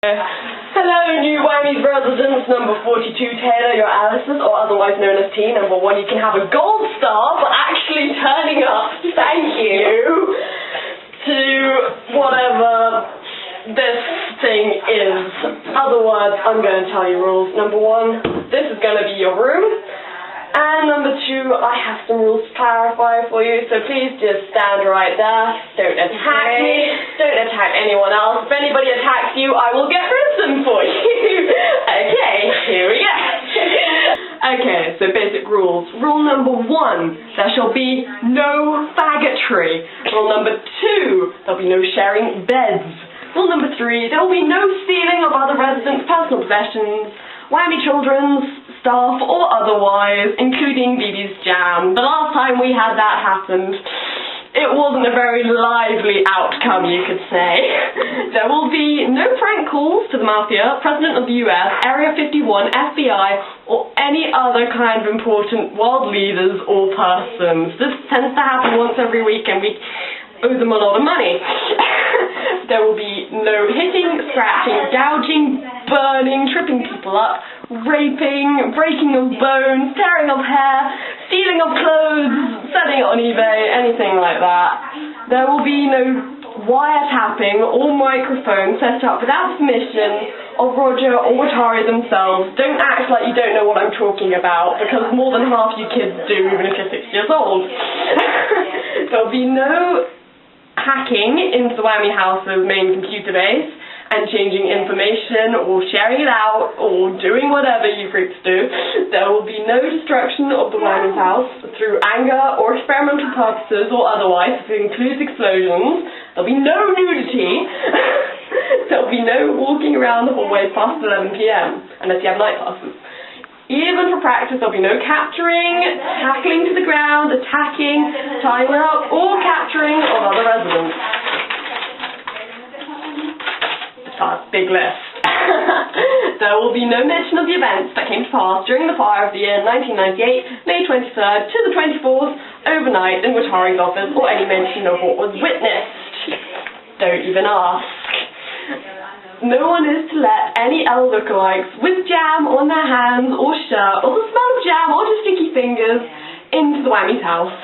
Hello, new Wammy's residents, number 42 Taylor, your Alice's, or otherwise known as T. Number 1, you can have a gold star for actually turning up, thank you, to whatever this thing is. Other words, I'm going to tell you rules. Number 1, this is going to be your room. And number 2, I have some rules to clarify for you, so please just stand right there. Don't attack me. Don't attack anyone else. If anybody attacks you, I will get risen for you. Okay, here we go. Okay, so basic rules. Rule number 1, there shall be no fagatory. Rule number 2, there'll be no sharing beds. Rule number 3, there will be no stealing of other residents' personal possessions, Wammy children's, staff, or otherwise, including BB's jam. The last time we had that happen, it wasn't a very lively outcome, you could say. There will be no prank calls to the Mafia, President of the US, Area 51, FBI, or any other kind of important world leaders or persons. This tends to happen once every week and we owe them a lot of money. There will be no hitting, scratching, gouging, burning, tripping people up, raping, breaking of bones, tearing of hair, stealing of clothes, selling it on eBay, anything like that. There will be no wiretapping or microphone set up without permission of Roger or WammyTardz themselves. Don't act like you don't know what I'm talking about, because more than half you kids do, even if you're 6 years old. There will be no hacking into the Wammy house's main computer base and changing information or sharing it out or doing whatever you freaks do. There will be no destruction of the Wammy's house through anger or experimental purposes or otherwise, if it includes explosions. There'll be no nudity. There'll be no walking around the hallways past 11 PM, unless you have night classes. Even for practice, there'll be no capturing, tackling to the ground, attacking, tying up, or capturing of other residents. That's a big list. There will be no mention of the events that came to pass during the fire of the year 1998, May 23rd to the 24th, overnight in WammyTardz office, or any mention of what was witnessed. Don't even ask. No one is to let any L lookalikes with jam on their hands or shirt or the smell of jam or just sticky fingers into the Wammy's house.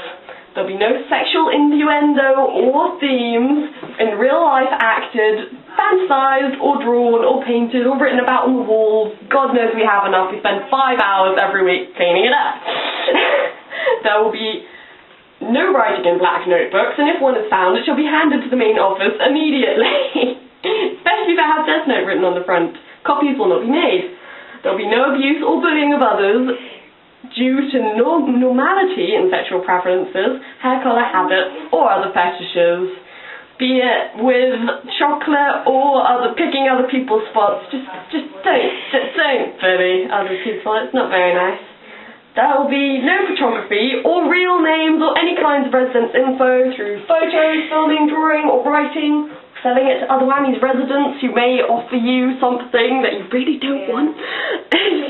There'll be no sexual innuendo or themes in real life acted, fantasized or drawn or painted or written about on the walls. God knows we have enough. We spend 5 hours every week cleaning it up. There will be no writing in black notebooks, and if one is found, it shall be handed to the main office immediately. Especially if it has Death Note written on the front. Copies will not be made. There will be no abuse or bullying of others due to normality in sexual preferences, hair colour habits, or other fetishes. Be it with chocolate or picking other people's spots. Just don't bully other people. It's not very nice. There will be no photography or real names or any kinds of residence info through photos, filming, drawing, or writing. Selling it to other Wammy's residents who may offer you something that you really don't want,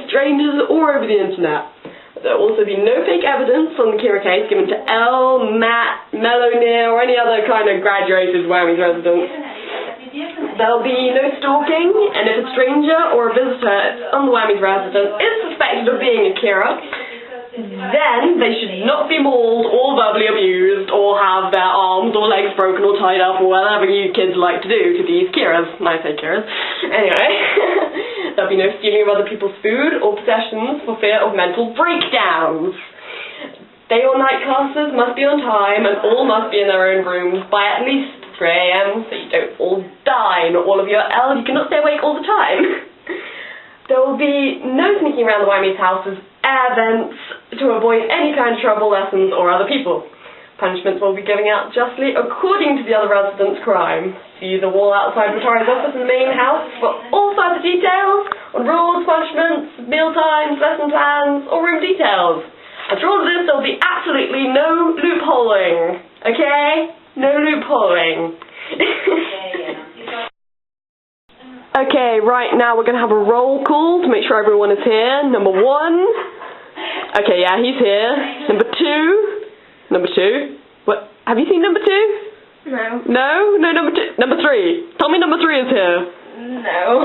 strangers or over the internet. There will also be no fake evidence on the Kira case given to Elle, Matt, Melanie, or any other kind of graduated Wammy's residents. There will be no stalking, and if a stranger or a visitor on the Wammy's residence is suspected of being a Kira, then they should not be mauled or verbally abused or have their arms or legs broken or tied up or whatever you kids like to do to these Kiras. I say Kiras. Anyway, there'll be no stealing of other people's food or possessions for fear of mental breakdowns. Day or night classes must be on time and all must be in their own rooms by at least 3 AM so you don't all die. Not all of you are L, you cannot stay awake all the time. There will be no sneaking around the Wammy's house's air vents to avoid any kind of trouble, lessons, or other people. Punishments will be given out justly according to the other residents' crime. See the wall outside WammyTardz office in the main house for all further details on rules, punishments, meal times, lesson plans, or room details. After all of this, there will be absolutely no loopholing. Okay? No loopholing. Okay, right now we're going to have a roll call to make sure everyone is here. Number 1. Okay, yeah, he's here. Number 2. Number 2. What? Have you seen number 2? No. No? No, number 2. Number 3. Tell me number 3 is here. No.